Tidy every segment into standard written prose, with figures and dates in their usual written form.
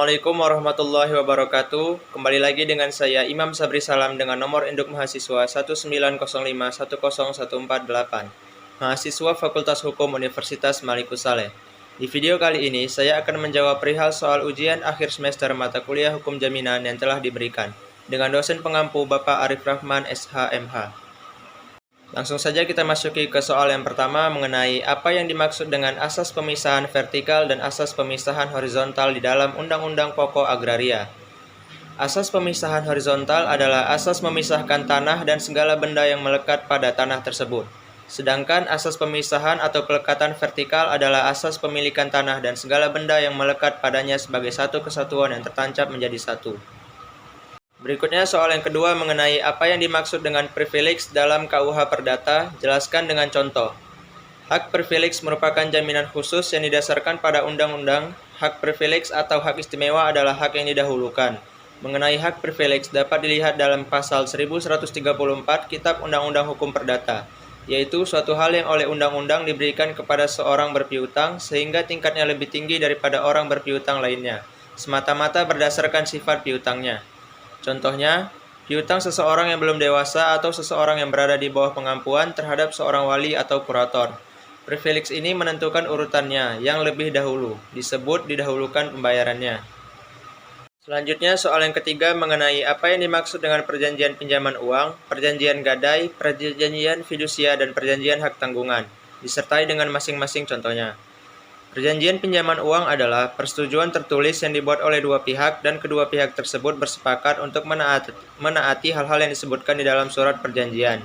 Assalamualaikum warahmatullahi wabarakatuh. Kembali lagi dengan saya Imam Sabri Salam dengan nomor induk mahasiswa 190510148. Mahasiswa Fakultas Hukum Universitas Maliku Saleh. Di video kali ini saya akan menjawab perihal soal ujian akhir semester mata kuliah Hukum Jaminan yang telah diberikan dengan dosen pengampu Bapak Arif Rahman SHMH. Langsung saja kita masuki ke soal yang pertama mengenai apa yang dimaksud dengan asas pemisahan vertikal dan asas pemisahan horizontal di dalam Undang-Undang Pokok Agraria. Asas pemisahan horizontal adalah asas memisahkan tanah dan segala benda yang melekat pada tanah tersebut. Sedangkan asas pemisahan atau pelekatan vertikal adalah asas pemilikan tanah dan segala benda yang melekat padanya sebagai satu kesatuan yang tertancap menjadi satu. Berikutnya soal yang kedua mengenai apa yang dimaksud dengan privilege dalam KUH Perdata, jelaskan dengan contoh. Hak privilege merupakan jaminan khusus yang didasarkan pada undang-undang. Hak privilege atau hak istimewa adalah hak yang didahulukan. Mengenai hak privilege dapat dilihat dalam pasal 1134 Kitab Undang-Undang Hukum Perdata, yaitu suatu hal yang oleh undang-undang diberikan kepada seorang berpiutang sehingga tingkatnya lebih tinggi daripada orang berpiutang lainnya, semata-mata berdasarkan sifat piutangnya. Contohnya, piutang seseorang yang belum dewasa atau seseorang yang berada di bawah pengampuan terhadap seorang wali atau kurator. Privilege ini menentukan urutannya yang lebih dahulu, disebut didahulukan pembayarannya. Selanjutnya soal yang ketiga mengenai apa yang dimaksud dengan perjanjian pinjaman uang, perjanjian gadai, perjanjian fidusia, dan perjanjian hak tanggungan, disertai dengan masing-masing contohnya. Perjanjian pinjaman uang adalah persetujuan tertulis yang dibuat oleh dua pihak dan kedua pihak tersebut bersepakat untuk menaati hal-hal yang disebutkan di dalam surat perjanjian.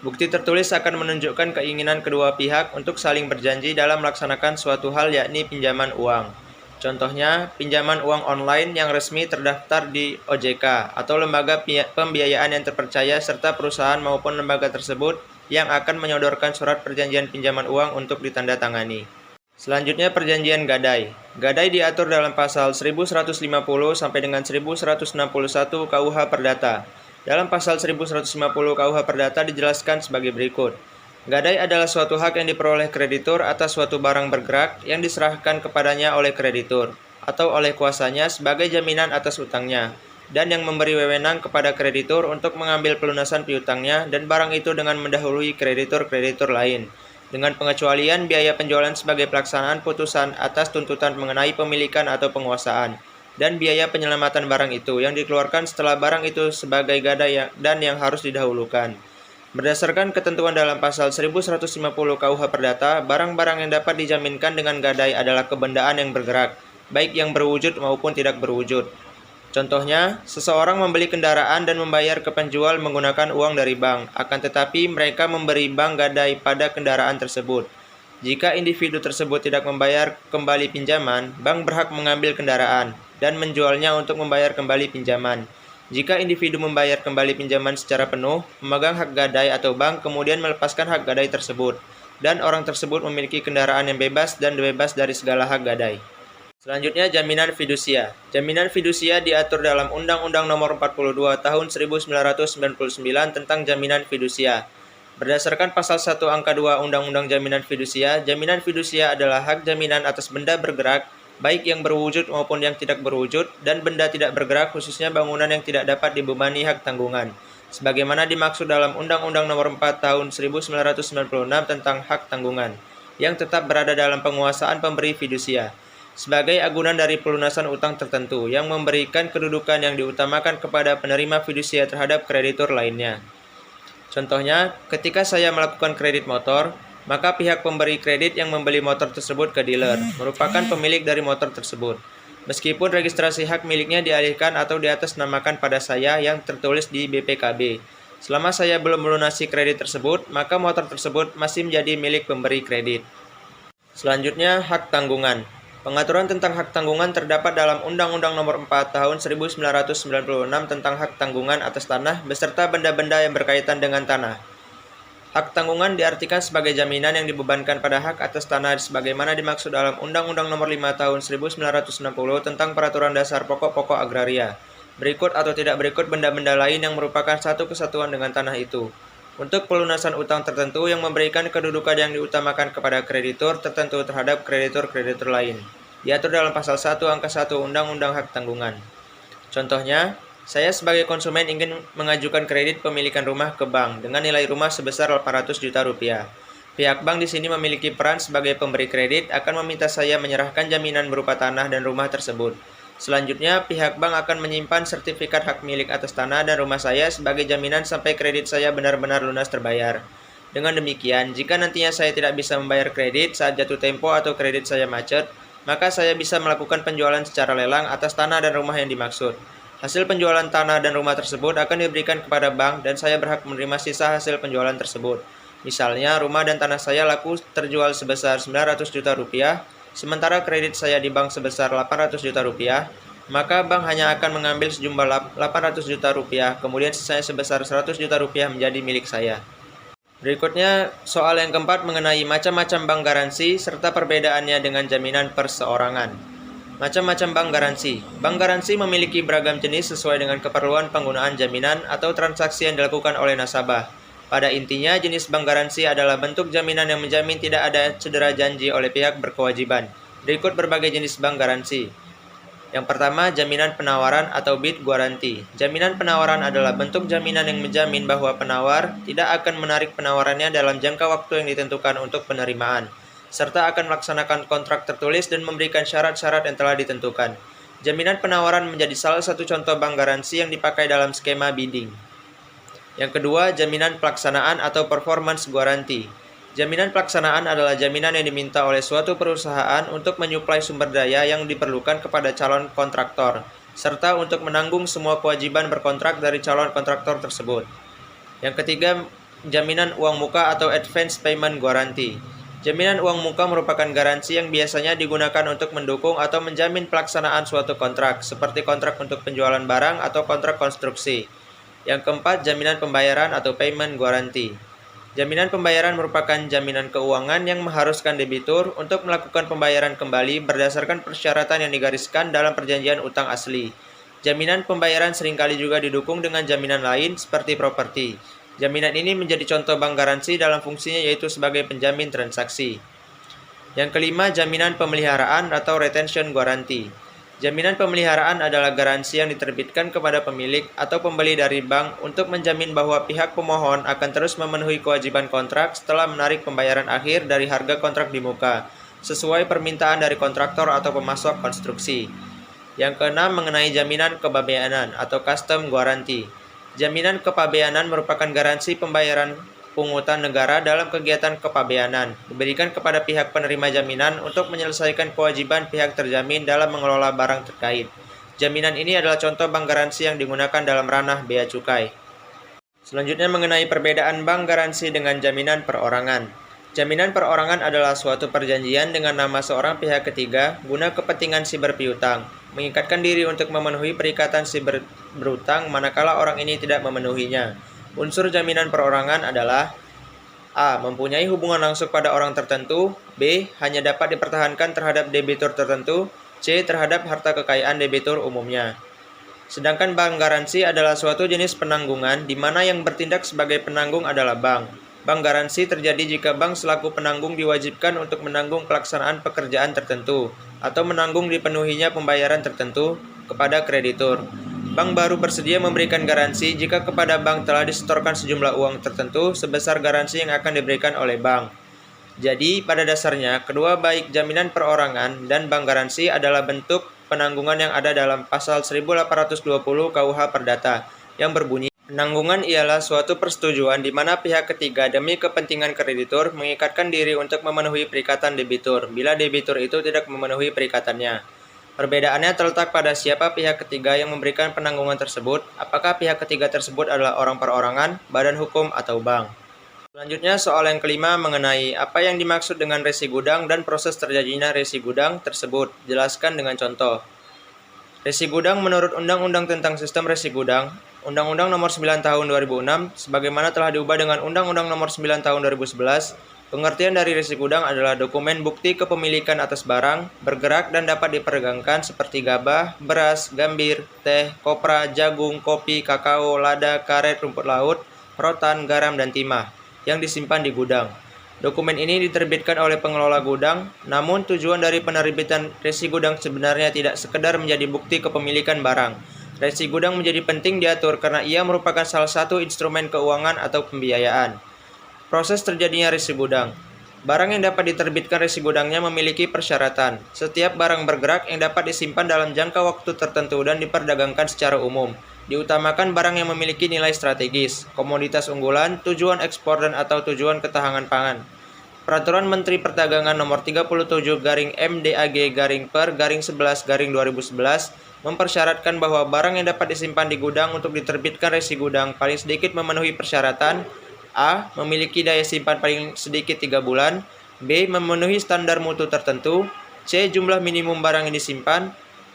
Bukti tertulis akan menunjukkan keinginan kedua pihak untuk saling berjanji dalam melaksanakan suatu hal yakni pinjaman uang. Contohnya, pinjaman uang online yang resmi terdaftar di OJK atau lembaga pembiayaan yang terpercaya serta perusahaan maupun lembaga tersebut yang akan menyodorkan surat perjanjian pinjaman uang untuk ditandatangani. Selanjutnya perjanjian gadai. Gadai diatur dalam pasal 1150 sampai dengan 1161 KUH Perdata. Dalam pasal 1150 KUH Perdata dijelaskan sebagai berikut. Gadai adalah suatu hak yang diperoleh kreditur atas suatu barang bergerak yang diserahkan kepadanya oleh kreditur atau oleh kuasanya sebagai jaminan atas utangnya dan yang memberi wewenang kepada kreditur untuk mengambil pelunasan piutangnya dan barang itu dengan mendahului kreditur-kreditur lain, dengan pengecualian biaya penjualan sebagai pelaksanaan putusan atas tuntutan mengenai pemilikan atau penguasaan, dan biaya penyelamatan barang itu yang dikeluarkan setelah barang itu sebagai gadai dan yang harus didahulukan. Berdasarkan ketentuan dalam pasal 1150 KUH Perdata, barang-barang yang dapat dijaminkan dengan gadai adalah kebendaan yang bergerak, baik yang berwujud maupun tidak berwujud. Contohnya, seseorang membeli kendaraan dan membayar ke penjual menggunakan uang dari bank, akan tetapi mereka memberi bank gadai pada kendaraan tersebut. Jika individu tersebut tidak membayar kembali pinjaman, bank berhak mengambil kendaraan dan menjualnya untuk membayar kembali pinjaman. Jika individu membayar kembali pinjaman secara penuh, pemegang hak gadai atau bank kemudian melepaskan hak gadai tersebut, dan orang tersebut memiliki kendaraan yang bebas dan bebas dari segala hak gadai. Selanjutnya, jaminan fidusia. Jaminan fidusia diatur dalam Undang-Undang Nomor 42 Tahun 1999 tentang jaminan fidusia. Berdasarkan pasal 1 angka 2 Undang-Undang Jaminan Fidusia adalah hak jaminan atas benda bergerak, baik yang berwujud maupun yang tidak berwujud, dan benda tidak bergerak khususnya bangunan yang tidak dapat dibebani hak tanggungan, sebagaimana dimaksud dalam Undang-Undang Nomor 4 Tahun 1996 tentang hak tanggungan, yang tetap berada dalam penguasaan pemberi fidusia sebagai agunan dari pelunasan utang tertentu yang memberikan kedudukan yang diutamakan kepada penerima fidusia terhadap kreditur lainnya. Contohnya, ketika saya melakukan kredit motor, maka pihak pemberi kredit yang membeli motor tersebut ke dealer merupakan pemilik dari motor tersebut, meskipun registrasi hak miliknya dialihkan atau diatasnamakan pada saya yang tertulis di BPKB. Selama saya belum melunasi kredit tersebut, maka motor tersebut masih menjadi milik pemberi kredit. Selanjutnya, hak tanggungan. Pengaturan tentang hak tanggungan terdapat dalam Undang-Undang Nomor 4 Tahun 1996 tentang hak tanggungan atas tanah beserta benda-benda yang berkaitan dengan tanah. Hak tanggungan diartikan sebagai jaminan yang dibebankan pada hak atas tanah sebagaimana dimaksud dalam Undang-Undang Nomor 5 Tahun 1960 tentang Peraturan Dasar Pokok-Pokok Agraria. Berikut atau tidak berikut benda-benda lain yang merupakan satu kesatuan dengan tanah itu. Untuk pelunasan utang tertentu yang memberikan kedudukan yang diutamakan kepada kreditur tertentu terhadap kreditur-kreditur lain. diatur dalam pasal 1 angka 1 Undang-Undang Hak Tanggungan. Contohnya, saya sebagai konsumen ingin mengajukan kredit pemilikan rumah ke bank dengan nilai rumah sebesar 800 juta rupiah. Pihak bank di sini memiliki peran sebagai pemberi kredit akan meminta saya menyerahkan jaminan berupa tanah dan rumah tersebut. Selanjutnya, pihak bank akan menyimpan sertifikat hak milik atas tanah dan rumah saya sebagai jaminan sampai kredit saya benar-benar lunas terbayar. Dengan demikian, jika nantinya saya tidak bisa membayar kredit saat jatuh tempo atau kredit saya macet, maka saya bisa melakukan penjualan secara lelang atas tanah dan rumah yang dimaksud. Hasil penjualan tanah dan rumah tersebut akan diberikan kepada bank dan saya berhak menerima sisa hasil penjualan tersebut. Misalnya, rumah dan tanah saya laku terjual sebesar 900 juta rupiah, sementara kredit saya di bank sebesar 800 juta rupiah, maka bank hanya akan mengambil sejumlah 800 juta rupiah, kemudian sisanya sebesar 100 juta rupiah menjadi milik saya. Berikutnya, soal yang keempat mengenai macam-macam bank garansi serta perbedaannya dengan jaminan perseorangan. Macam-macam bank garansi. Bank garansi memiliki beragam jenis sesuai dengan keperluan penggunaan jaminan atau transaksi yang dilakukan oleh nasabah. Pada intinya, jenis bank garansi adalah bentuk jaminan yang menjamin tidak ada cedera janji oleh pihak berkewajiban. Berikut berbagai jenis bank garansi. Yang pertama, jaminan penawaran atau bid guarantee. Jaminan penawaran adalah bentuk jaminan yang menjamin bahwa penawar tidak akan menarik penawarannya dalam jangka waktu yang ditentukan untuk penerimaan, serta akan melaksanakan kontrak tertulis dan memberikan syarat-syarat yang telah ditentukan. Jaminan penawaran menjadi salah satu contoh bank garansi yang dipakai dalam skema bidding. Yang kedua, jaminan pelaksanaan atau performance guarantee. Jaminan pelaksanaan adalah jaminan yang diminta oleh suatu perusahaan untuk menyuplai sumber daya yang diperlukan kepada calon kontraktor, serta untuk menanggung semua kewajiban berkontrak dari calon kontraktor tersebut. Yang ketiga, jaminan uang muka atau advance payment guarantee. Jaminan uang muka merupakan garansi yang biasanya digunakan untuk mendukung atau menjamin pelaksanaan suatu kontrak, seperti kontrak untuk penjualan barang atau kontrak konstruksi. Yang keempat, jaminan pembayaran atau payment guarantee. Jaminan pembayaran merupakan jaminan keuangan yang mengharuskan debitur untuk melakukan pembayaran kembali berdasarkan persyaratan yang digariskan dalam perjanjian utang asli. Jaminan pembayaran seringkali juga didukung dengan jaminan lain seperti properti. Jaminan ini menjadi contoh bank garansi dalam fungsinya yaitu sebagai penjamin transaksi. Yang kelima, jaminan pemeliharaan atau retention guarantee. Jaminan pemeliharaan adalah garansi yang diterbitkan kepada pemilik atau pembeli dari bank untuk menjamin bahwa pihak pemohon akan terus memenuhi kewajiban kontrak setelah menarik pembayaran akhir dari harga kontrak di muka, sesuai permintaan dari kontraktor atau pemasok konstruksi. Yang keenam, mengenai jaminan kepabeanan atau custom guarantee. Jaminan kepabeanan merupakan garansi pembayaran pungutan negara dalam kegiatan kepabeanan, diberikan kepada pihak penerima jaminan untuk menyelesaikan kewajiban pihak terjamin dalam mengelola barang terkait. Jaminan ini adalah contoh bank garansi yang digunakan dalam ranah bea cukai. Selanjutnya mengenai perbedaan bank garansi dengan jaminan perorangan. Jaminan perorangan adalah suatu perjanjian dengan nama seorang pihak ketiga guna kepentingan si berpiutang, mengikatkan diri untuk memenuhi perikatan si berutang manakala orang ini tidak memenuhinya. Unsur jaminan perorangan adalah A. Mempunyai hubungan langsung pada orang tertentu. B. Hanya dapat dipertahankan terhadap debitur tertentu. C. Terhadap harta kekayaan debitur umumnya. Sedangkan bank garansi adalah suatu jenis penanggungan di mana yang bertindak sebagai penanggung adalah bank. Bank garansi terjadi jika bank selaku penanggung diwajibkan untuk menanggung pelaksanaan pekerjaan tertentu atau menanggung dipenuhinya pembayaran tertentu kepada kreditur. Bank baru bersedia memberikan garansi jika kepada bank telah disetorkan sejumlah uang tertentu sebesar garansi yang akan diberikan oleh bank. Jadi, pada dasarnya, kedua baik jaminan perorangan dan bank garansi adalah bentuk penanggungan yang ada dalam pasal 1820 KUH Perdata yang berbunyi, penanggungan ialah suatu persetujuan di mana pihak ketiga demi kepentingan kreditur mengikatkan diri untuk memenuhi perikatan debitur bila debitur itu tidak memenuhi perikatannya. Perbedaannya terletak pada siapa pihak ketiga yang memberikan penanggungan tersebut, apakah pihak ketiga tersebut adalah orang perorangan, badan hukum, atau bank. Selanjutnya soal yang kelima mengenai apa yang dimaksud dengan resi gudang dan proses terjadinya resi gudang tersebut. Jelaskan dengan contoh. Resi gudang menurut Undang-Undang tentang Sistem Resi Gudang, Undang-Undang Nomor 9 Tahun 2006, sebagaimana telah diubah dengan Undang-Undang Nomor 9 Tahun 2011, pengertian dari resi gudang adalah dokumen bukti kepemilikan atas barang, bergerak dan dapat diperdagangkan seperti gabah, beras, gambir, teh, kopra, jagung, kopi, kakao, lada, karet, rumput laut, rotan, garam, dan timah, yang disimpan di gudang. Dokumen ini diterbitkan oleh pengelola gudang, namun tujuan dari penerbitan resi gudang sebenarnya tidak sekedar menjadi bukti kepemilikan barang. Resi gudang menjadi penting diatur karena ia merupakan salah satu instrumen keuangan atau pembiayaan. Proses terjadinya resi gudang. Barang yang dapat diterbitkan resi gudangnya memiliki persyaratan. Setiap barang bergerak yang dapat disimpan dalam jangka waktu tertentu dan diperdagangkan secara umum. Diutamakan barang yang memiliki nilai strategis, komoditas unggulan, tujuan ekspor dan atau tujuan ketahanan pangan. Peraturan Menteri Perdagangan Nomor 37/MDAG/Per/11/2011 mempersyaratkan bahwa barang yang dapat disimpan di gudang untuk diterbitkan resi gudang paling sedikit memenuhi persyaratan: A. Memiliki daya simpan paling sedikit 3 bulan. B. Memenuhi standar mutu tertentu. C. Jumlah minimum barang yang disimpan.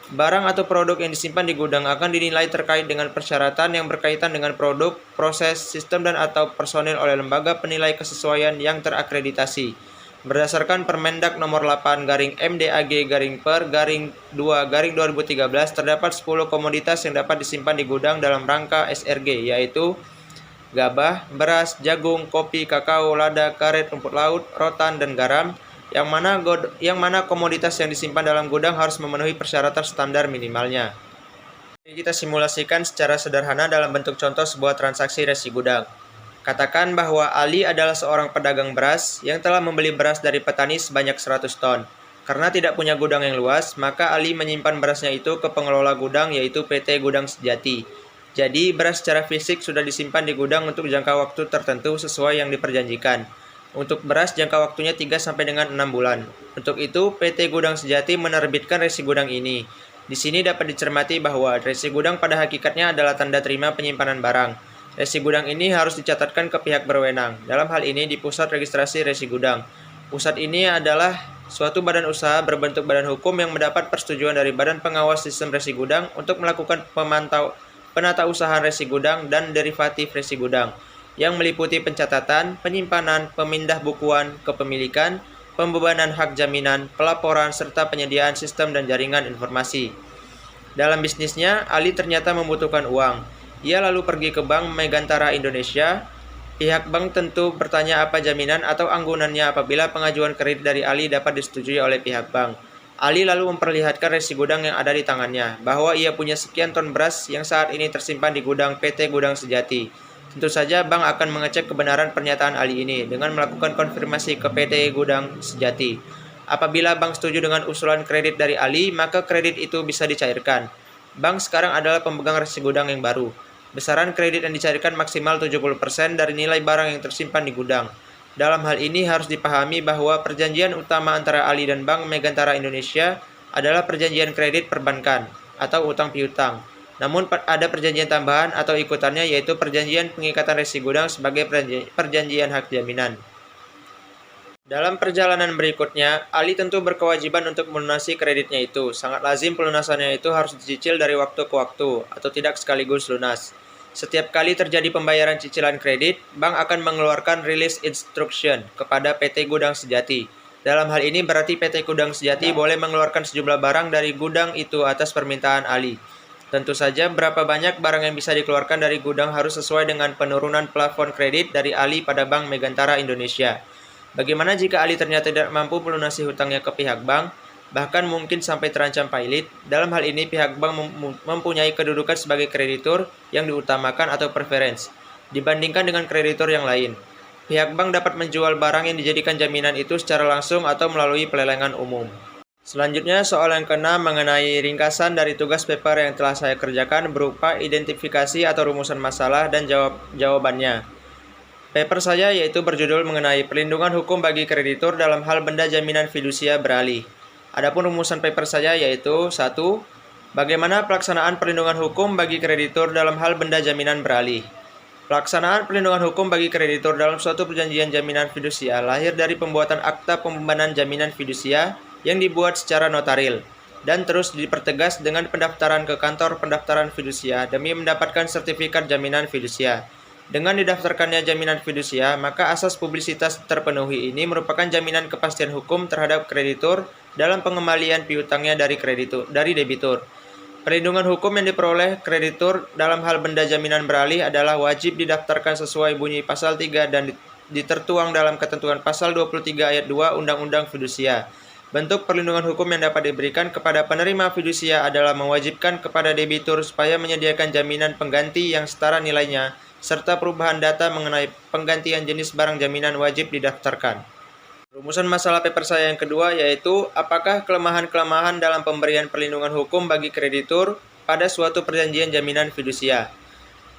Barang atau produk yang disimpan di gudang akan dinilai terkait dengan persyaratan yang berkaitan dengan produk, proses, sistem dan atau personil oleh lembaga penilai kesesuaian yang terakreditasi. Berdasarkan Permendak Nomor 8/MDAG/Per/2/2013 terdapat 10 komoditas yang dapat disimpan di gudang dalam rangka SRG, yaitu gabah, beras, jagung, kopi, kakao, lada, karet, rumput laut, rotan, dan garam, yang mana komoditas yang disimpan dalam gudang harus memenuhi persyaratan standar minimalnya. Jadi kita simulasikan secara sederhana dalam bentuk contoh sebuah transaksi resi gudang. Katakan bahwa Ali adalah seorang pedagang beras yang telah membeli beras dari petani sebanyak 100 ton. Karena tidak punya gudang yang luas, maka Ali menyimpan berasnya itu ke pengelola gudang, yaitu PT Gudang Sejati. Jadi, beras secara fisik sudah disimpan di gudang untuk jangka waktu tertentu sesuai yang diperjanjikan. Untuk beras, jangka waktunya 3 sampai dengan 6 bulan. Untuk itu, PT Gudang Sejati menerbitkan resi gudang ini. Di sini dapat dicermati bahwa resi gudang pada hakikatnya adalah tanda terima penyimpanan barang. Resi gudang ini harus dicatatkan ke pihak berwenang. Dalam hal ini di Pusat Registrasi Resi Gudang. Pusat ini adalah suatu badan usaha berbentuk badan hukum yang mendapat persetujuan dari Badan Pengawas Sistem Resi Gudang untuk melakukan penatausahaan resi gudang dan derivatif resi gudang, yang meliputi pencatatan, penyimpanan, pemindah bukuan, kepemilikan, pembebanan hak jaminan, pelaporan, serta penyediaan sistem dan jaringan informasi. Dalam bisnisnya, Ali ternyata membutuhkan uang. Ia lalu pergi ke Bank Megantara Indonesia. Pihak bank tentu bertanya apa jaminan atau anggunannya apabila pengajuan kredit dari Ali dapat disetujui oleh pihak bank. Ali lalu memperlihatkan resi gudang yang ada di tangannya, bahwa ia punya sekian ton beras yang saat ini tersimpan di gudang PT Gudang Sejati. Tentu saja bank akan mengecek kebenaran pernyataan Ali ini dengan melakukan konfirmasi ke PT Gudang Sejati. Apabila bank setuju dengan usulan kredit dari Ali, maka kredit itu bisa dicairkan. Bank sekarang adalah pemegang resi gudang yang baru. Besaran kredit yang dicairkan maksimal 70% dari nilai barang yang tersimpan di gudang. Dalam hal ini harus dipahami bahwa perjanjian utama antara Ali dan Bank Megantara Indonesia adalah perjanjian kredit perbankan atau utang piutang. Namun ada perjanjian tambahan atau ikutannya, yaitu perjanjian pengikatan resi gudang sebagai perjanjian hak jaminan. Dalam perjalanan berikutnya, Ali tentu berkewajiban untuk melunasi kreditnya itu. Sangat lazim pelunasannya itu harus dicicil dari waktu ke waktu atau tidak sekaligus lunas. Setiap kali terjadi pembayaran cicilan kredit, bank akan mengeluarkan release instruction kepada PT Gudang Sejati. Dalam hal ini berarti PT Gudang Sejati boleh mengeluarkan sejumlah barang dari gudang itu atas permintaan Ali. Tentu saja berapa banyak barang yang bisa dikeluarkan dari gudang harus sesuai dengan penurunan plafon kredit dari Ali pada Bank Megantara Indonesia. Bagaimana jika Ali ternyata tidak mampu melunasi hutangnya ke pihak bank, bahkan mungkin sampai terancam pailit? Dalam hal ini pihak bank mempunyai kedudukan sebagai kreditur yang diutamakan atau preference dibandingkan dengan kreditur yang lain. Pihak bank dapat menjual barang yang dijadikan jaminan itu secara langsung atau melalui pelelangan umum. Selanjutnya, soal yang ke-6 mengenai ringkasan dari tugas paper yang telah saya kerjakan berupa identifikasi atau rumusan masalah dan jawabannya. Paper saya yaitu berjudul mengenai perlindungan hukum bagi kreditur dalam hal benda jaminan fidusia beralih. Adapun rumusan paper saya yaitu 1. Bagaimana pelaksanaan perlindungan hukum bagi kreditur dalam hal benda jaminan beralih. Pelaksanaan perlindungan hukum bagi kreditur dalam suatu perjanjian jaminan fidusia lahir dari pembuatan akta pembebanan jaminan fidusia yang dibuat secara notaril dan terus dipertegas dengan pendaftaran ke kantor pendaftaran fidusia demi mendapatkan sertifikat jaminan fidusia. Dengan didaftarkannya jaminan fidusia, maka asas publisitas terpenuhi. Ini merupakan jaminan kepastian hukum terhadap kreditur dalam pengembalian piutangnya dari debitur. Perlindungan hukum yang diperoleh kreditur dalam hal benda jaminan beralih adalah wajib didaftarkan sesuai bunyi pasal 3 dan tertuang dalam ketentuan pasal 23 ayat 2 Undang-Undang Fidusia. Bentuk perlindungan hukum yang dapat diberikan kepada penerima fidusia adalah mewajibkan kepada debitur supaya menyediakan jaminan pengganti yang setara nilainya, serta perubahan data mengenai penggantian jenis barang jaminan wajib didaftarkan. Rumusan masalah paper saya yang kedua yaitu, apakah kelemahan-kelemahan dalam pemberian perlindungan hukum bagi kreditur pada suatu perjanjian jaminan fidusia.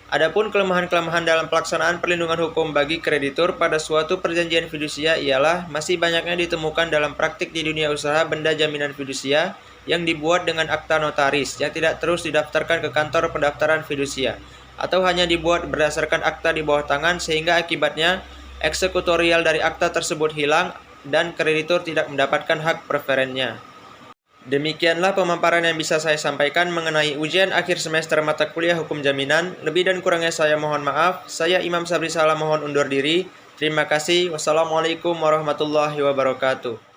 Adapun kelemahan-kelemahan dalam pelaksanaan perlindungan hukum bagi kreditur pada suatu perjanjian fidusia ialah masih banyaknya ditemukan dalam praktik di dunia usaha benda jaminan fidusia yang dibuat dengan akta notaris yang tidak terus didaftarkan ke kantor pendaftaran fidusia atau hanya dibuat berdasarkan akta di bawah tangan sehingga akibatnya eksekutorial dari akta tersebut hilang dan kreditur tidak mendapatkan hak preferennya. Demikianlah pemaparan yang bisa saya sampaikan mengenai ujian akhir semester mata kuliah hukum jaminan. Lebih dan kurangnya saya mohon maaf. Saya Imam Sabri Salah mohon undur diri. Terima kasih. Wassalamualaikum warahmatullahi wabarakatuh.